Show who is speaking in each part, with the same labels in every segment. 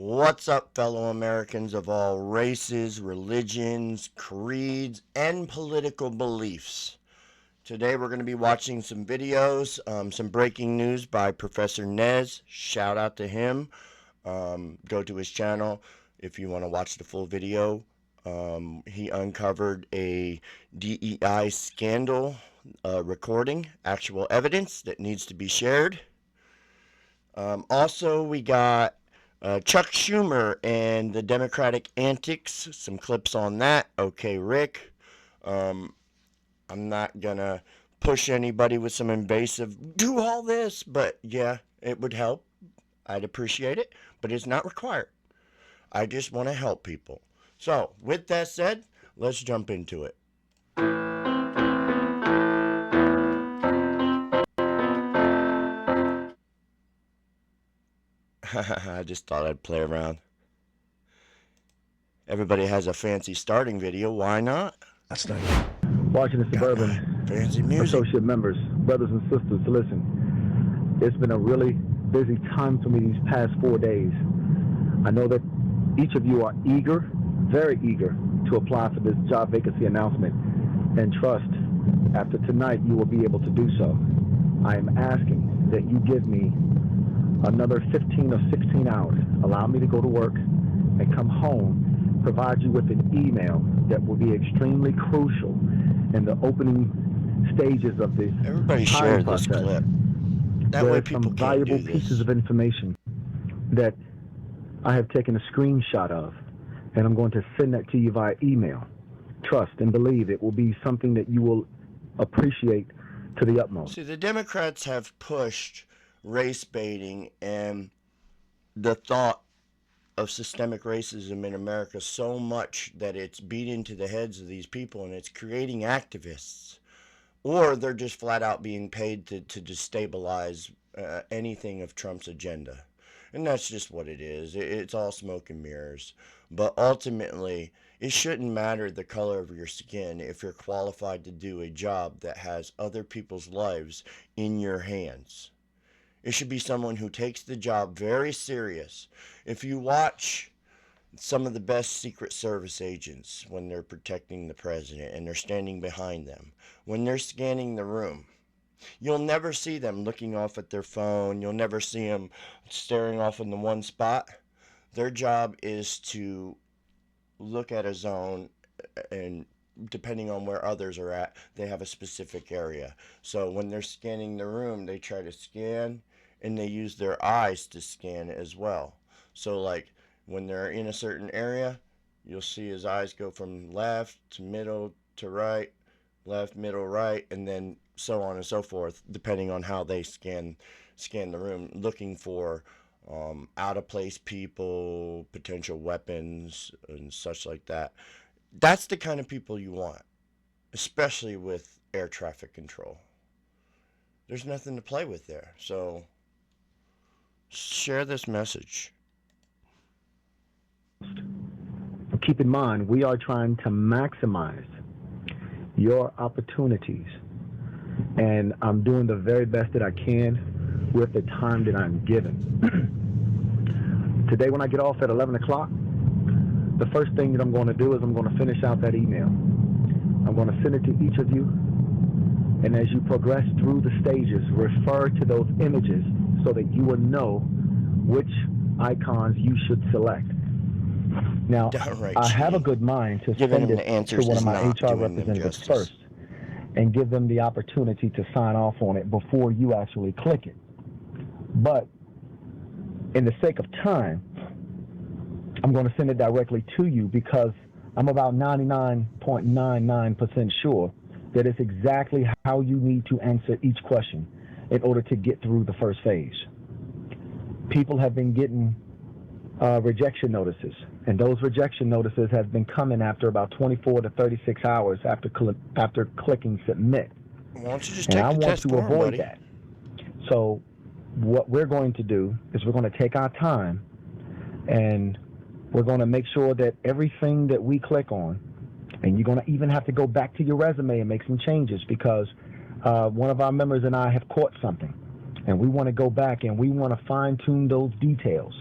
Speaker 1: What's up, fellow Americans of all races, religions, creeds, and political beliefs? Today we're going to be watching some videos, some breaking news by Professor Nez. Shout out to him. Go to his channel if you want to watch the full video. He uncovered a DEI scandal recording, actual evidence that needs to be shared. Also, we got Chuck Schumer and the Democratic antics, some clips on that. Okay, Rick. I'm not gonna push anybody with some invasive, do all this, but yeah, it would help. I'd appreciate it, but it's not required. I just want to help people. So, with that said, let's jump into it. I just thought I'd play around. Everybody has a fancy starting video. Why not?
Speaker 2: That's not
Speaker 3: Washington Suburban
Speaker 1: Fancy music.
Speaker 3: Associate members, brothers and sisters, listen. It's been a really busy time for me these past 4 days. I know that each of you are eager, very eager, to apply for this job vacancy announcement. And trust, after tonight, you will be able to do so. I am asking that you give me another 15 or 16 hours. Allow me to go to work and come home, provide you with an email that will be extremely crucial in the opening stages of this
Speaker 1: Everybody share
Speaker 3: hiring
Speaker 1: this
Speaker 3: process.
Speaker 1: clip. That
Speaker 3: There
Speaker 1: way
Speaker 3: are
Speaker 1: people
Speaker 3: some
Speaker 1: can't
Speaker 3: valuable
Speaker 1: do
Speaker 3: pieces
Speaker 1: this.
Speaker 3: of information that I have taken a screenshot of, and I'm going to send that to you via email. Trust and believe it will be something that you will appreciate to the utmost.
Speaker 1: See, the Democrats have pushed race baiting and the thought of systemic racism in America so much that it's beat into the heads of these people and it's creating activists. Or they're just flat out being paid to destabilize anything of Trump's agenda. And that's just what it is. It's all smoke and mirrors. But ultimately, it shouldn't matter the color of your skin if you're qualified to do a job that has other people's lives in your hands. It should be someone who takes the job very serious. If you watch some of the best Secret Service agents when they're protecting the president and they're standing behind them, when they're scanning the room, you'll never see them looking off at their phone. You'll never see them staring off in the one spot. Their job is to look at a zone, and depending on where others are at, they have a specific area. So when they're scanning the room, they try to scan and they use their eyes to scan as well. So like when they're in a certain area, you'll see his eyes go from left to middle to right, left, middle, right, and then so on and so forth, depending on how they scan the room, looking for out of place people, potential weapons, and such like that. That's the kind of people you want, especially with air traffic control. There's nothing to play with there. So share this message.
Speaker 3: Keep in mind, we are trying to maximize your opportunities, and I'm doing the very best that I can with the time that I'm given. Today when I get off at 11 o'clock, the first thing that I'm going to do is I'm going to finish out that email. I'm going to send it to each of you, and as you progress through the stages, refer to those images so that you will know which icons you should select. Now, I have a good mind to send it to one of my HR representatives first and give them the opportunity to sign off on it before you actually click it. But in the sake of time, I'm going to send it directly to you because I'm about 99.99% sure that it's exactly how you need to answer each question in order to get through the first phase. People have been getting rejection notices, and those rejection notices have been coming after about 24 to 36 hours after clicking submit.
Speaker 1: Why don't you just
Speaker 3: And
Speaker 1: take
Speaker 3: I
Speaker 1: the
Speaker 3: want
Speaker 1: test
Speaker 3: to
Speaker 1: for 'em,
Speaker 3: avoid
Speaker 1: buddy?
Speaker 3: that. So what we're going to do is we're going to take our time, and we're going to make sure that everything that we click on, and you're going to even have to go back to your resume and make some changes because one of our members and I have caught something, and we want to go back and we want to fine-tune those details.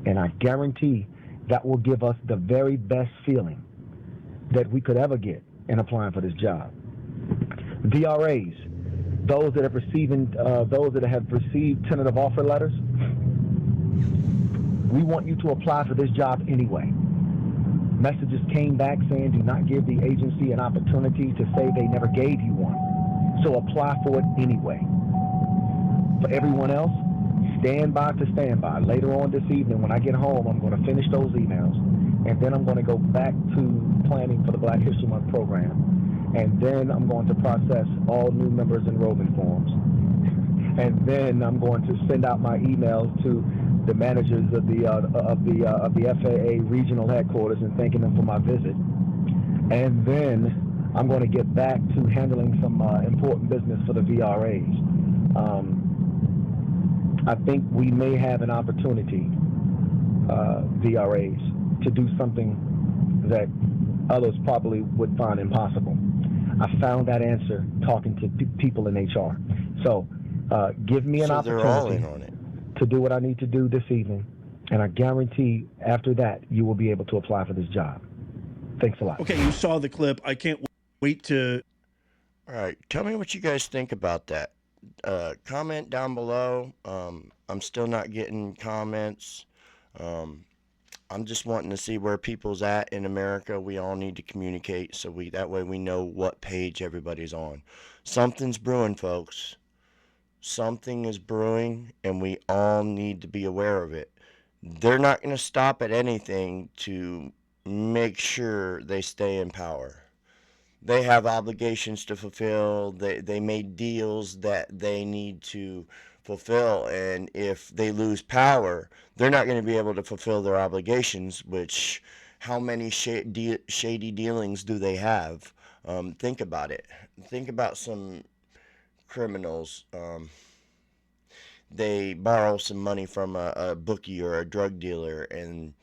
Speaker 3: And I guarantee that will give us the very best feeling that we could ever get in applying for this job. VRAs, those that have received tentative offer letters, we want you to apply for this job anyway. Messages came back saying do not give the agency an opportunity to say they never gave you one. So apply for it anyway. For everyone else, stand by to stand by. Later on this evening when I get home, I'm going to finish those emails, and then I'm going to go back to planning for the Black History Month program, and then I'm going to process all new members enrollment forms, and then I'm going to send out my emails to the managers of the FAA regional headquarters and thanking them for my visit, and then I'm going to get back to handling some important business for the VRAs. I think we may have an opportunity, VRAs, to do something that others probably would find impossible. I found that answer talking to people in HR. So give me an
Speaker 1: they're all in
Speaker 3: opportunity
Speaker 1: on it.
Speaker 3: to do what I need to do this evening, and I guarantee after that you will be able to apply for this job. Thanks a lot.
Speaker 2: Okay, you saw the clip. I can't wait to...
Speaker 1: All right, tell me what you guys think about that. Comment down below. I'm still not getting comments. I'm just wanting to see where people's at in America. We all need to communicate so that way we know what page everybody's on. Something's brewing, folks. Something is brewing, and we all need to be aware of it. They're not going to stop at anything to make sure they stay in power. They have obligations to fulfill. They made deals that they need to fulfill, and if they lose power, they're not going to be able to fulfill their obligations, which, how many shady dealings do they have? Think about it. Think about some criminals. They borrow some money from a bookie or a drug dealer, and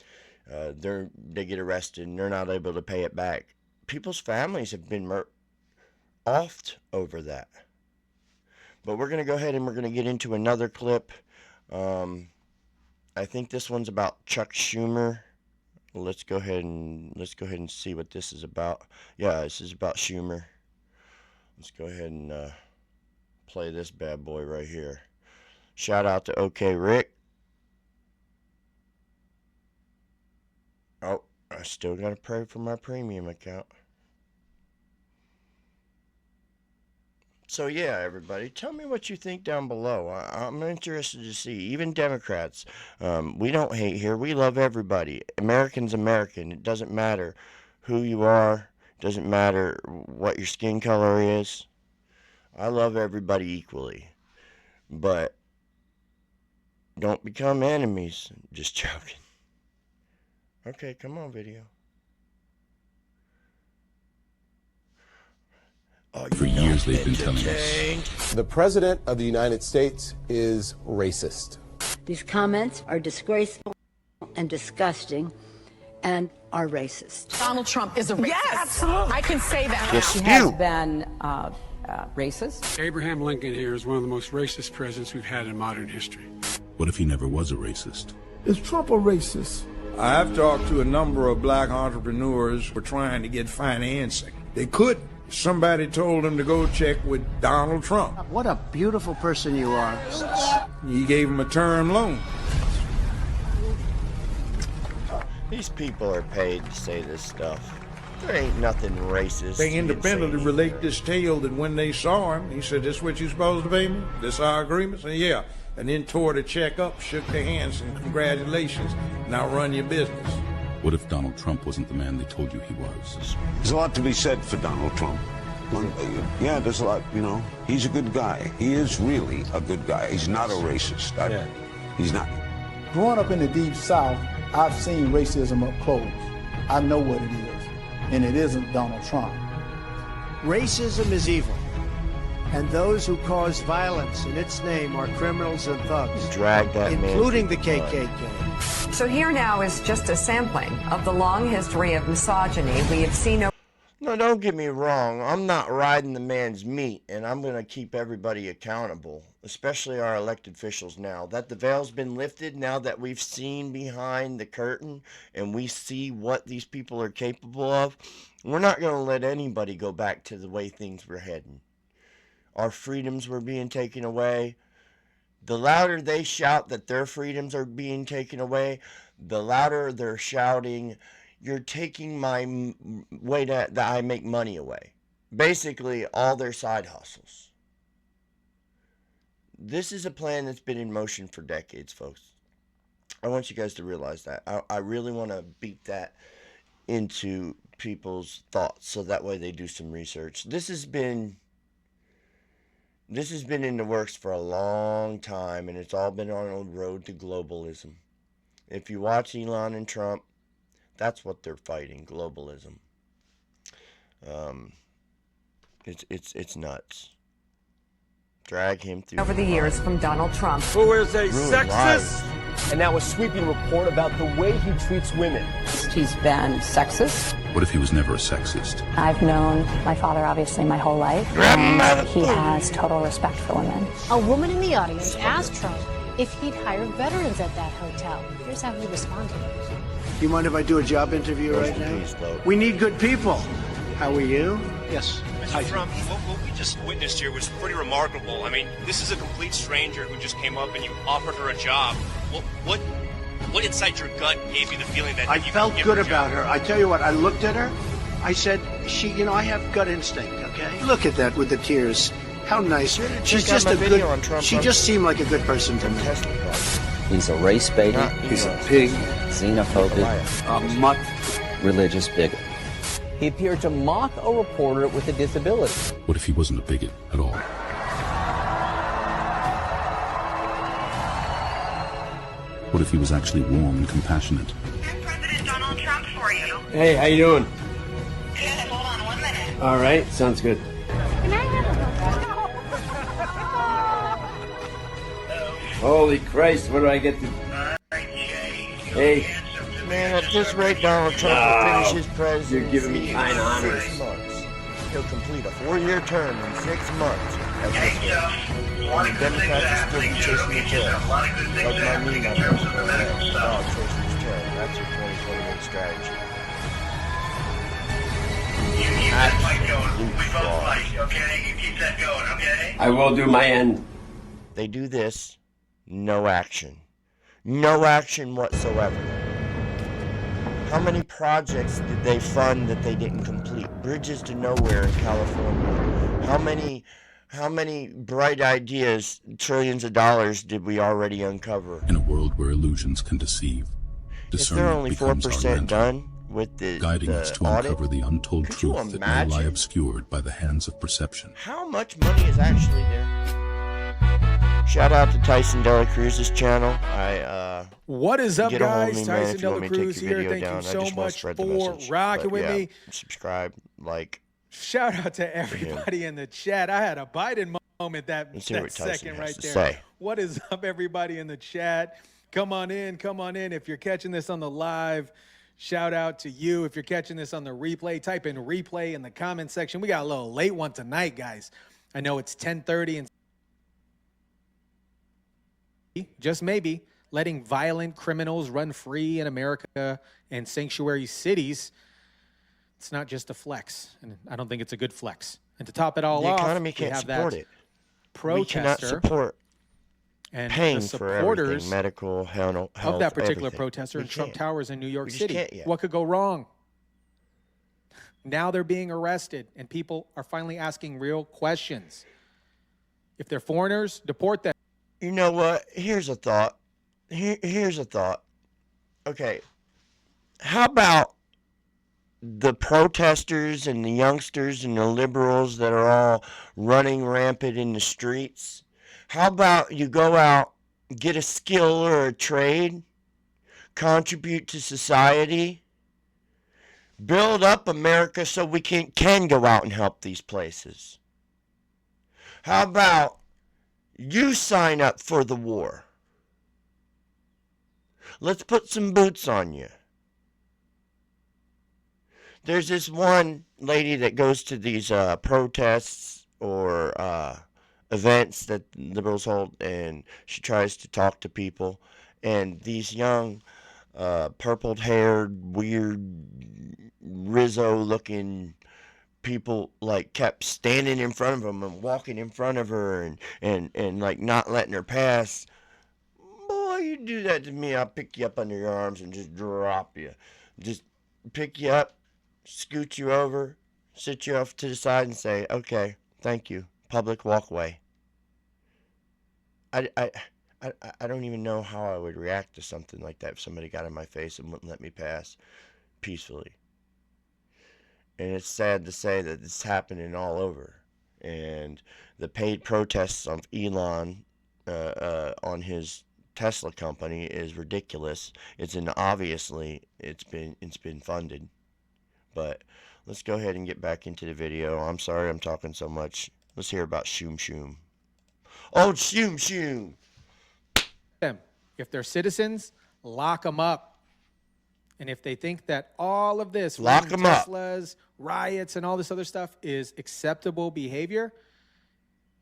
Speaker 1: they get arrested, and they're not able to pay it back. People's families have been offed over that. But we're going to go ahead and we're going to get into another clip. I think this one's about Chuck Schumer. Let's go ahead and see what this is about. Yeah, this is about Schumer. Let's go ahead and play this bad boy right here. Shout out to OK Rick. Oh, I still got to pay for my premium account. So yeah, everybody, tell me what you think down below. I'm interested to see. Even Democrats, we don't hate here. We love everybody. American's American. It doesn't matter who you are. It doesn't matter what your skin color is. I love everybody equally. But don't become enemies. Just joking. Okay, come on, video. Oh,
Speaker 4: For years they've been telling us.
Speaker 5: The President of the United States is racist.
Speaker 6: These comments are disgraceful and disgusting and are racist.
Speaker 7: Donald Trump is a racist.
Speaker 8: Yes,
Speaker 7: I can say that.
Speaker 1: He
Speaker 8: has been racist.
Speaker 9: Abraham Lincoln here is one of the most racist presidents we've had in modern history.
Speaker 4: What if he never was a racist?
Speaker 10: Is Trump a racist?
Speaker 11: I've talked to a number of black entrepreneurs who were trying to get financing. They couldn't. Somebody told them to go check with Donald Trump.
Speaker 12: What a beautiful person you are.
Speaker 11: He gave them a term loan.
Speaker 1: These people are paid to say this stuff. There ain't nothing racist.
Speaker 11: They independently relate this tale that when they saw him, he said, "This what you supposed to pay me? This our agreement?" And yeah. And then tore the check up, shook their hands, and congratulations. Now run your business.
Speaker 4: What if Donald Trump wasn't the man they told you he was?
Speaker 13: There's a lot to be said for Donald Trump. Yeah, there's a lot, you know. He's a good guy. He is really a good guy. He's not a racist. He's not.
Speaker 10: Growing up in the Deep South, I've seen racism up close. I know what it is, and it isn't Donald Trump.
Speaker 12: Racism is evil, and those who cause violence in its name are criminals and thugs, including the KKK.
Speaker 8: So here now is just a sampling of the long history of misogyny we have seen.
Speaker 1: No, don't get me wrong. I'm not riding the man's meat, and I'm going to keep everybody accountable. especially our elected officials now, that the veil's been lifted, now that we've seen behind the curtain and we see what these people are capable of, we're not going to let anybody go back to the way things were heading. Our freedoms were being taken away. The louder they shout that their freedoms are being taken away, the louder they're shouting, you're taking my way that I make money away. Basically, all their side hustles. This is a plan that's been in motion for decades, folks. I want you guys to realize that. I really want to beat that into people's thoughts so that way they do some research. This has been in the works for a long time, and it's all been on a road to globalism. If you watch Elon and Trump, that's what they're fighting, globalism. It's nuts. Drag him through
Speaker 8: over the years from Donald Trump,
Speaker 14: who is a
Speaker 1: sexist
Speaker 14: lives. And now a sweeping report about the way he treats women.
Speaker 7: He's been sexist.
Speaker 4: What if he was never a sexist?
Speaker 15: I've known my father, obviously, my whole life. He has total respect for women.
Speaker 16: A woman in the audience asked Trump if he'd hire veterans at that hotel. Here's how he responded.
Speaker 12: Do you mind if I do a job interview right now? We need good people. How are you? Yes.
Speaker 17: Mr. Trump, what we just witnessed here was pretty remarkable. I mean, this is a complete stranger who just came up and you offered her a job. What inside your gut gave you the feeling that
Speaker 12: I
Speaker 17: you
Speaker 12: felt good about her? I tell you what, I looked at her. I said, I have gut instinct, okay? Look at that with the tears. How nice. She's just a good, she just seemed like a good person to me.
Speaker 18: He's a race baiter.
Speaker 12: He's a pig.
Speaker 18: Xenophobic.
Speaker 12: A mutt.
Speaker 18: Religious bigot. He appeared to mock a reporter with a disability.
Speaker 4: What if he wasn't a bigot at all? What if he was actually warm and compassionate?
Speaker 19: Here's President Donald Trump for you.
Speaker 14: Hey, how you doing?
Speaker 19: Good. Hold on 1 minute.
Speaker 14: All right, sounds good.
Speaker 19: Can I have
Speaker 14: Holy Christ, what do I get to... Hey.
Speaker 1: Man, at this rate, Donald Trump will finish his presidency.
Speaker 14: You're giving me kind honors.
Speaker 1: 6 months. He'll complete a 4-year term in 6 months. At this rate. And the Democrats will still be chasing the tail. Like my meme on Facebook, dog chasing his tail. That's your 2028 strategy.
Speaker 19: You keep that fight going. We both fight, okay? You keep that going, okay?
Speaker 14: I will do my end.
Speaker 1: They do this, no action. No action whatsoever. How many projects did they fund that they didn't complete? Bridges to nowhere in California. How many bright ideas, trillions of dollars did we already uncover?
Speaker 4: In a world where illusions can deceive,
Speaker 1: if they're only 4% done with the
Speaker 4: guiding us to
Speaker 1: audit,
Speaker 4: uncover the untold truth that may lie obscured by the hands of perception.
Speaker 1: How much money is actually there? Shout out to Tyson Dela Cruz's channel.
Speaker 20: What is up,
Speaker 1: get a hold of
Speaker 20: guys?
Speaker 1: me, man,
Speaker 20: Tyson
Speaker 1: if you want
Speaker 20: Dela
Speaker 1: me to take
Speaker 20: Cruz
Speaker 1: your
Speaker 20: here.
Speaker 1: video
Speaker 20: Thank
Speaker 1: down.
Speaker 20: you
Speaker 1: I
Speaker 20: so
Speaker 1: just wanna
Speaker 20: much
Speaker 1: spread the
Speaker 20: for
Speaker 1: message.
Speaker 20: rocking
Speaker 1: But
Speaker 20: with
Speaker 1: yeah,
Speaker 20: me.
Speaker 1: subscribe, like.
Speaker 20: Shout out to everybody in the chat. I had a Biden moment that second right there.
Speaker 1: Say.
Speaker 20: What is up, everybody in the chat? Come on in. If you're catching this on the live, shout out to you. If you're catching this on the replay, type in replay in the comment section. We got a little late one tonight, guys. I know it's 10:30 and just maybe letting violent criminals run free in America and sanctuary cities. It's not just a flex, and I don't think it's a good flex. And to top it all off,
Speaker 1: the economy can't support it. We cannot support
Speaker 20: and
Speaker 1: paying
Speaker 20: the
Speaker 1: for everything, medical, health,
Speaker 20: of that particular
Speaker 1: everything.
Speaker 20: protester in Trump Towers in New York
Speaker 1: just
Speaker 20: City.
Speaker 1: can't yet.
Speaker 20: What could go wrong? Now they're being arrested, and people are finally asking real questions. If they're foreigners, deport them.
Speaker 1: You know what? Here's a thought. Here's a thought. Okay. How about the protesters and the youngsters and the liberals that are all running rampant in the streets? How about you go out, get a skill or a trade, contribute to society, build up America so we can go out and help these places? How about you sign up for the war? Let's put some boots on you. There's this one lady that goes to these protests or events that liberals hold, and she tries to talk to people, and these young, purple-haired, weird, Rizzo-looking people like kept standing in front of them and walking in front of her and like not letting her pass. Boy, you do that to me, I'll pick you up under your arms and just drop you. Just pick you up, scoot you over, sit you off to the side and say, okay, thank you, public walkway. I don't even know how I would react to something like that if somebody got in my face and wouldn't let me pass peacefully. And it's sad to say that it's happening all over. And the paid protests of Elon on his Tesla company is ridiculous. Obviously it's been funded. But let's go ahead and get back into the video. I'm sorry I'm talking so much. Let's hear about Schumer. Old Schumer.
Speaker 20: If they're citizens, lock them up. And if they think that all of this,
Speaker 1: lock them up,
Speaker 20: Teslas, riots, and all this other stuff is acceptable behavior,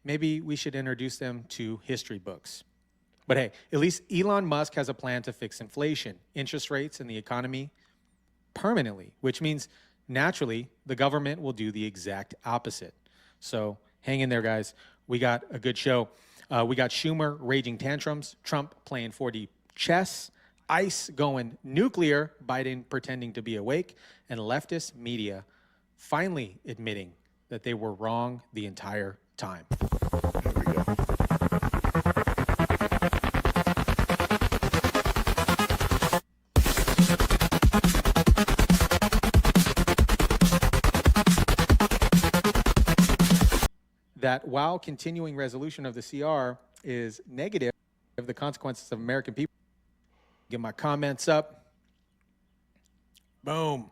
Speaker 20: maybe we should introduce them to history books. But hey, at least Elon Musk has a plan to fix inflation, interest rates, and the economy permanently, which means naturally the government will do the exact opposite. So hang in there, guys. We got a good show. We got Schumer raging tantrums, Trump playing 4D chess, ICE going nuclear, Biden pretending to be awake, and leftist media finally admitting that they were wrong the entire time.
Speaker 1: Here we go.
Speaker 20: That while continuing resolution of the CR is negative of the consequences of American people. Get my comments up. Boom.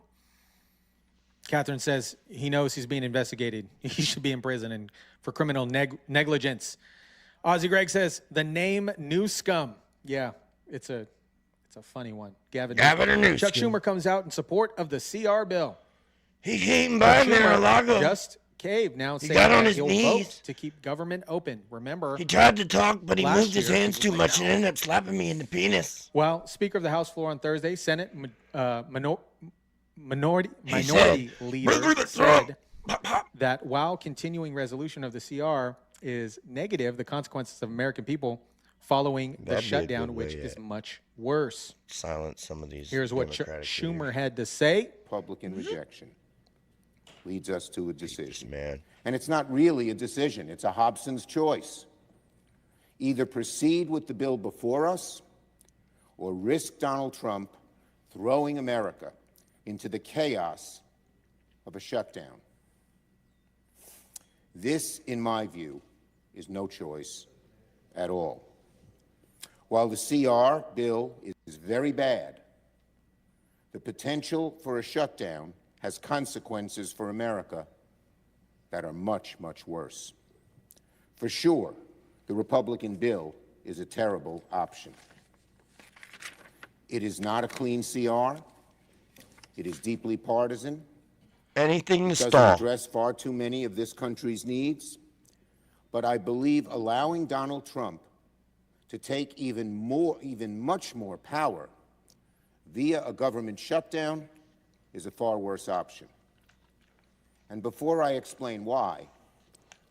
Speaker 20: Catherine says he knows he's being investigated. He should be in prison and for criminal negligence. Ozzy Greg says the name New Scum. Yeah, it's a funny one. Gavin
Speaker 1: Newsom.
Speaker 20: Chuck Schumer comes out in support of the CR bill.
Speaker 1: He came by Mar-a-Lago.
Speaker 20: Just caved now, saying
Speaker 1: got on
Speaker 20: that
Speaker 1: his
Speaker 20: he'll
Speaker 1: knees
Speaker 20: vote to keep government open. Remember,
Speaker 1: he tried to talk, but he moved his
Speaker 20: year,
Speaker 1: hands too much and ended up slapping me in the penis.
Speaker 20: Well, Speaker of the House floor on Thursday, Senate minority leader said that while continuing resolution of the CR is negative, the consequences of American people following the shutdown, which is much worse.
Speaker 1: Silence some of these.
Speaker 20: Here's what Schumer had to say.
Speaker 13: Republican rejection leads us to a decision.
Speaker 1: Man.
Speaker 13: And it's not really a decision. It's a Hobson's choice. Either proceed with the bill before us or risk Donald Trump throwing America into the chaos of a shutdown. This, in my view, is no choice at all. While the CR bill is very bad, the potential for a shutdown has consequences for America that are much, much worse. For sure, the Republican bill is a terrible option. It is not a clean CR. It is deeply partisan.
Speaker 1: Anything to
Speaker 13: stall. It doesn't address far too many of this country's needs. But I believe allowing Donald Trump to take even much more power via a government shutdown is a far worse option. And before I explain why,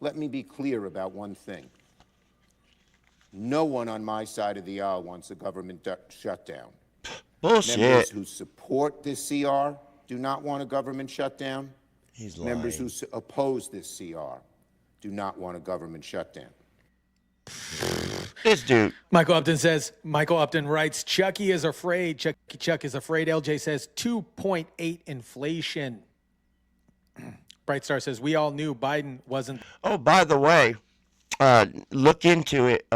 Speaker 13: let me be clear about one thing. No one on my side of the aisle wants a government shutdown.
Speaker 1: Bullshit.
Speaker 13: Members who support this CR do not want a government shutdown.
Speaker 1: He's lying.
Speaker 13: Members who oppose this CR do not want a government shutdown.
Speaker 1: This dude.
Speaker 20: Michael Upton writes, Chucky is afraid. Chuck is afraid. LJ says 2.8 inflation. Bright Star says, we all knew Biden wasn't.
Speaker 1: Oh, by the way, look into it.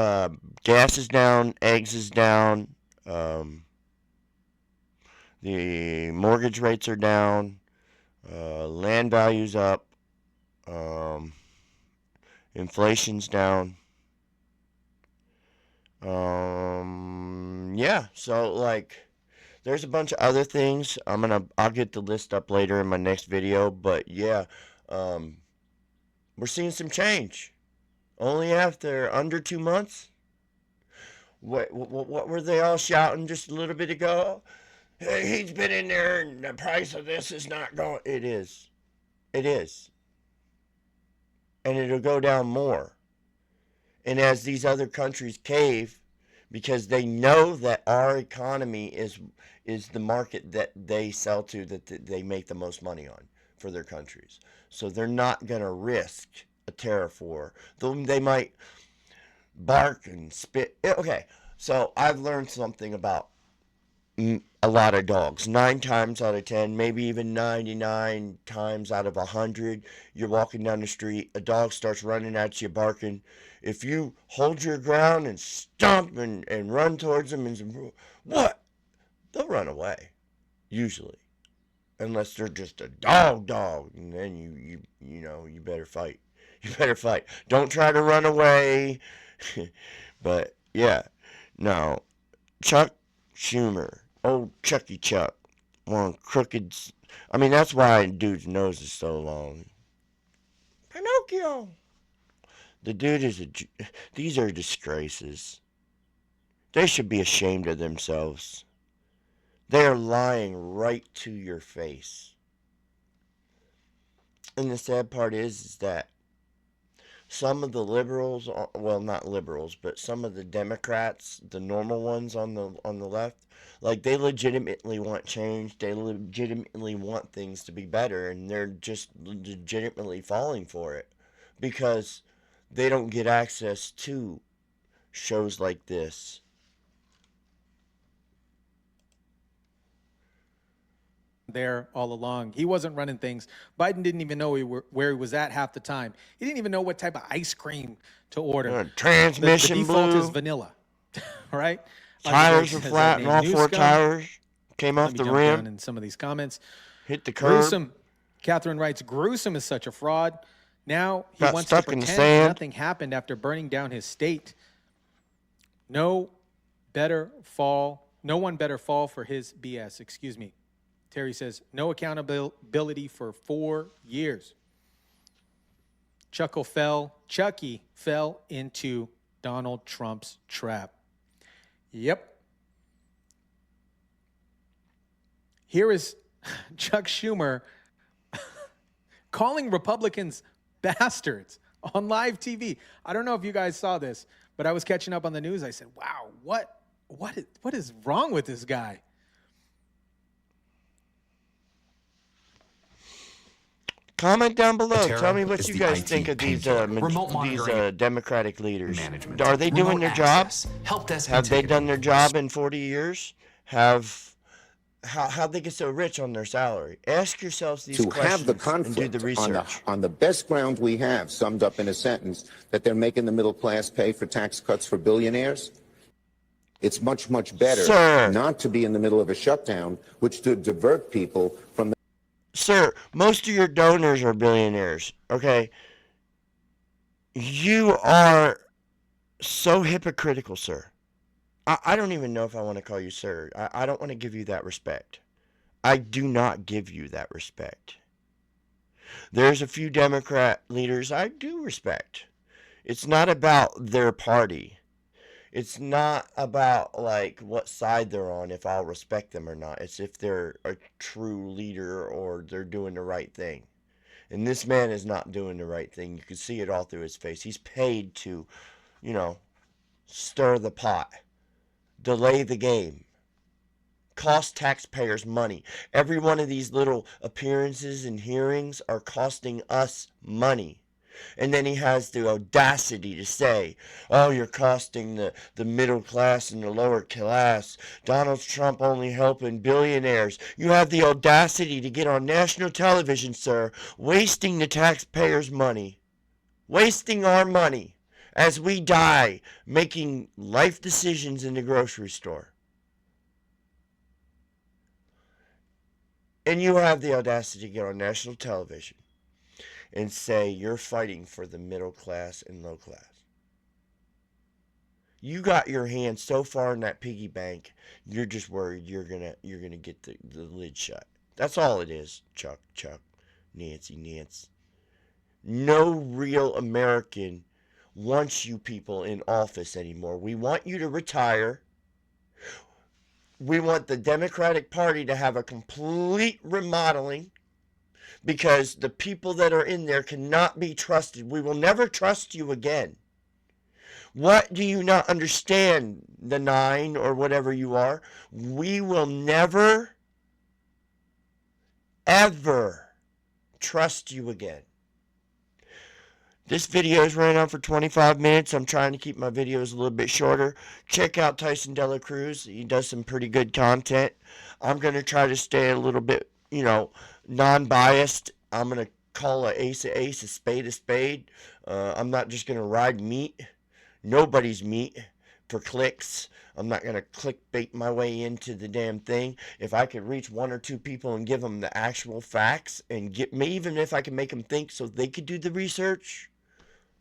Speaker 1: Gas is down. Eggs is down. The mortgage rates are down. Land value's up. Inflation's down. Yeah, so like there's a bunch of other things. I'll get the list up later in my next video, but yeah, we're seeing some change. Only after under 2 months? What were they all shouting just a little bit ago? Hey, he's been in there and the price of this is not going. It is. It is. And it'll go down more. And as these other countries cave, because they know that our economy is the market that they sell to, that they make the most money on for their countries. So they're not going to risk a tariff war. Though they might bark and spit. Okay, so I've learned something about a lot of dogs. 9 times out of 10, maybe even 99 times out of 100, you're walking down the street, a dog starts running at you barking. If you hold your ground and stomp and run towards them and what? They'll run away, usually. Unless they're just a dog, and then you better fight. You better fight. Don't try to run away. But yeah, no, Chuck Schumer, old Chucky Chuck, one crooked. I mean, that's why dude's nose is so long. Pinocchio. The dude is these are disgraces. They should be ashamed of themselves. They are lying right to your face. And the sad part is that some of the liberals, well, not liberals, but some of the Democrats, the normal ones on the left, like, they legitimately want change. They legitimately want things to be better, and they're just legitimately falling for it because they don't get access to shows like this.
Speaker 20: There all along. He wasn't running things. Biden didn't even know where he was at half the time. He didn't even know what type of ice cream to order.
Speaker 1: Transmission
Speaker 20: the default
Speaker 1: blew.
Speaker 20: is vanilla, right?
Speaker 1: Tires are flat, and all 4 tires came off the rim.
Speaker 20: Down in some of these comments,
Speaker 1: hit the curb.
Speaker 20: Gruesome. Catherine writes, gruesome is such a fraud. Now he wants to
Speaker 1: stuck in the
Speaker 20: pretend
Speaker 1: sand.
Speaker 20: nothing happened after burning down his state. No one better fall for his BS. Excuse me. Terry says, no accountability for 4 years. Chucky fell into Donald Trump's trap. Yep. Here is Chuck Schumer calling Republicans bastards on live TV. I don't know if you guys saw this, but I was catching up on the news. I said, wow, what is wrong with this guy?
Speaker 1: Comment down below. Tell me what you guys think of these Democratic leaders. Are they doing their job? Have they done their job in 40 years? How'd they get so rich on their salary? Ask yourselves these questions
Speaker 13: have the conflict
Speaker 1: and do the research.
Speaker 13: On the best ground we have, summed up in a sentence, that they're making the middle class pay for tax cuts for billionaires. It's much, much better not to be in the middle of a shutdown, which to divert people from the...
Speaker 1: Sir, most of your donors are billionaires, okay? You are so hypocritical, sir. I don't even know if I want to call you sir. I don't want to give you that respect. I do not give you that respect. There's a few Democrat leaders I do respect. It's not about their party. It's not about, like, what side they're on, if I'll respect them or not. It's if they're a true leader or they're doing the right thing. And this man is not doing the right thing. You can see it all through his face. He's paid to, stir the pot. Delay the game. Cost taxpayers money. Every one of these little appearances and hearings are costing us money. And then he has the audacity to say, oh, you're costing the middle class and the lower class. Donald Trump only helping billionaires. You have the audacity to get on national television, sir, wasting the taxpayers' money. Wasting our money as we die making life decisions in the grocery store. And you have the audacity to get on national television and say you're fighting for the middle class and low class. You got your hand so far in that piggy bank, you're just worried you're gonna get the lid shut. That's all it is, Chuck, Nancy. No real American wants you people in office anymore. We want you to retire. We want the Democratic Party to have a complete remodeling because the people that are in there cannot be trusted. We will never trust you again. What do you not understand, the 9 or whatever you are? We will never, ever trust you again. This video is running on for 25 minutes. I'm trying to keep my videos a little bit shorter. Check out Tyson Dela Cruz. He does some pretty good content. I'm going to try to stay a little bit, non-biased. I'm going to call a ace a spade a spade. I'm not just going to ride meat. Nobody's meat for clicks. I'm not going to clickbait my way into the damn thing. If I could reach 1 or 2 people and give them the actual facts and get me, even if I can make them think so they could do the research,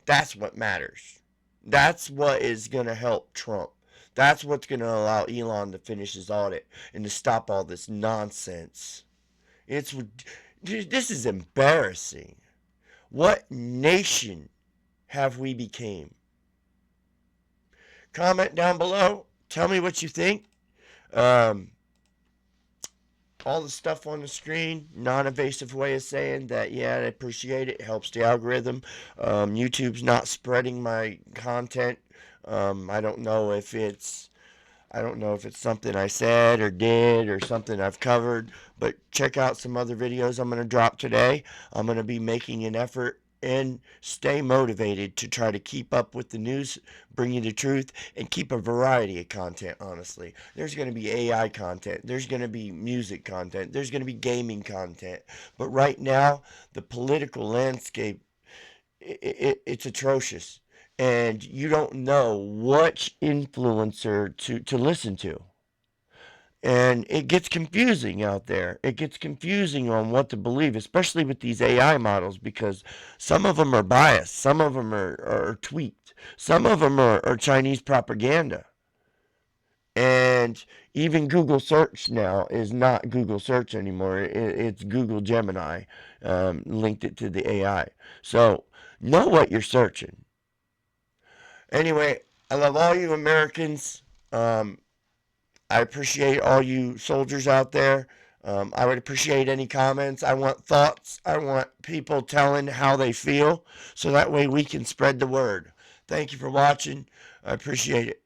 Speaker 1: that's what matters. That's what is going to help Trump. That's what's going to allow Elon to finish his audit and to stop all this nonsense. This is embarrassing. What nation have we became? Comment down below. Tell me what you think. All the stuff on the screen, non-evasive way of saying that, yeah, I appreciate it. It helps the algorithm. YouTube's not spreading my content. I don't know if it's something I said or did or something I've covered, but check out some other videos I'm going to drop today. I'm going to be making an effort and stay motivated to try to keep up with the news, bring you the truth, and keep a variety of content, honestly. There's going to be AI content. There's going to be music content. There's going to be gaming content. But right now, the political landscape, it's atrocious. And you don't know which influencer to listen to. And it gets confusing out there. It gets confusing on what to believe, especially with these AI models, because some of them are biased. Some of them are tweaked. Some of them are Chinese propaganda. And even Google search now is not Google search anymore. It's Google Gemini. Linked it to the AI. So know what you're searching. Anyway, I love all you Americans. I appreciate all you soldiers out there. I would appreciate any comments. I want thoughts. I want people telling how they feel, so that way we can spread the word. Thank you for watching. I appreciate it.